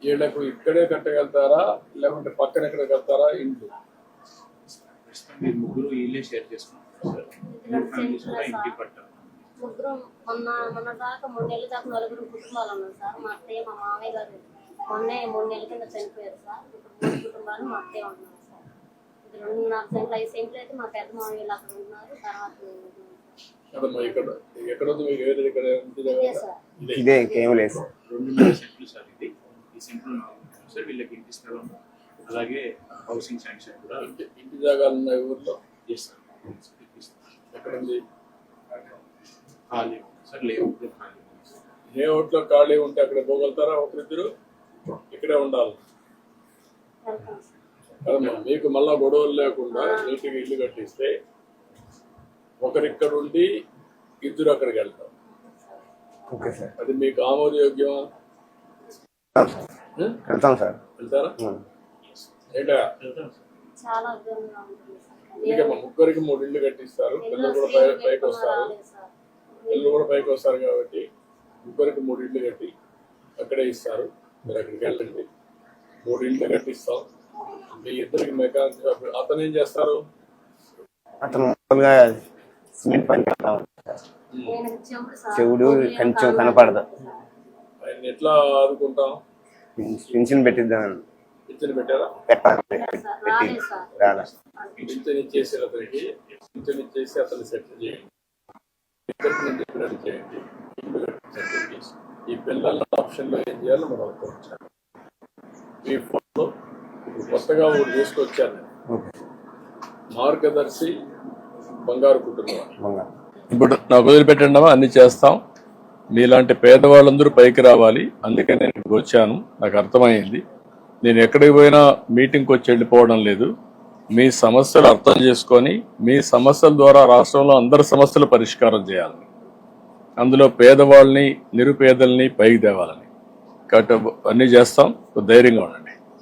వీళ్ళకు ఇక్కడే కట్టగలుగుతారా లేకుంటే పక్కన ఎక్కడ కడతారా ఇంట్లో? మీరు ముగ్గురు ఇల్లే షేర్ చేసుకుంటారు సార్. మూడు ఫ్యామిలీస్ కూడా ఇంటి పట్టారు. ముగ్గురు మొన్న దాకా 3 నెలల దాకా 4 కుటుంబాలు ఉన్నాం సార్. మా అత్తయ్య మా మామయ్య గారు మొన్నే 3 నెలల కింద చనిపోయారు సార్. ఇప్పుడు 3 కుటుంబాలు మా అత్తయ్య ఉంటున్నారు సార్. ఇది 2.5 సెంట్లు 5 సెంట్లు అయితే మా పెద్ద మామయ్యలు అక్కడ ఉంటున్నారు. తర్వాత ఇదే ఏం లేదు సార్. 2.5 సెంట్లు సార్. ఇది ఈ సెంట్లు 4 సార్. వీళ్ళకి ఇంటి స్థలం అలాగే హౌసింగ్ శాంక్షన్ కూడా ఇంటి జాగాలు ఉన్నాయి ఊర్లో. సార్ ఎక్కడ ఉంది? ఖాళీ సార్. లేఅవుట్లో ఖాళీ. లేఅవుట్లో ఖాళీ ఉంటే అక్కడ పోగలుగుతారా? ఒకరిద్దరు ఇక్కడే ఉండాలి కదమ్మా. మీకు మళ్ళా గొడవలు లేకుండా నీటికి ఇల్లు కట్టిస్తే ఒకరిక్కడ ఉండి ఇద్దరు అక్కడికి వెళ్తాం. Okay sir. అది మీకు ఆమోదయోగ్యమా? వెళ్తాం సార్. వెళ్తారా? ఏంటా చాలా ఇబ్బందిగా ఉంటుంది సార్. ఎందుకమ్మా ముగ్గురికి 3 ఇళ్ళు కట్టిస్తారు. పిల్లలు కూడా పైకి వస్తారు. పిల్లలు కూడా పైకి వస్తారు కాబట్టి ముగ్గురికి 3 ఇళ్ళు కట్టి అక్కడే ఇస్తారు. మీరు అక్కడికి వెళ్ళండి. 3 ఇళ్ళు కట్టిస్తాం. మీ ఇద్దరికి మెకానిక్ షాప్. అతను ఏం చేస్తారు? అతను మామూలుగా సిమెంట్ పని చేస్తాం. చెవుడు కొంచెం కనపడదు. ఆయన ఎట్లా ఆదుకుంటాం? పింఛన్ పెట్టిద్దామని పింఛన్ పెట్టారా? పెట్టాలి. రాలా. పింఛన్ ఇచ్చేసి అతనికి పింఛన్ ఇచ్చేసి అతన్ని సెటిల్ చేయండి. చేయండి. ఈ పిల్లల ఆప్షన్లో ఏం చేయాలో మనం అనుకోవచ్చాను. మీ ఫోన్లో ఇప్పుడు కొత్తగా ఊరు తీసుకొచ్చాను. మార్గదర్శి బంగారు కుటుంబం. ఇప్పుడు నాకు వదిలిపెట్టండమా, అన్ని చేస్తాం. మీలాంటి పేదవాళ్ళందరూ పైకి రావాలి. అందుకే నేను ఇక్కడికి వచ్చాను. నాకు అర్థమైంది. నేను ఎక్కడికి పోయినా మీటింగ్కి వచ్చి వెళ్ళిపోవడం లేదు. మీ సమస్యలు అర్థం చేసుకొని మీ సమస్యల ద్వారా రాష్ట్రంలో అందరి సమస్యలు పరిష్కారం చేయాలని, అందులో పేదవాళ్ళని నిరుపేదల్ని పైకి తేవాలని కాబట్టి అన్నీ చేస్తాం. ధైర్యంగా ఉండండి.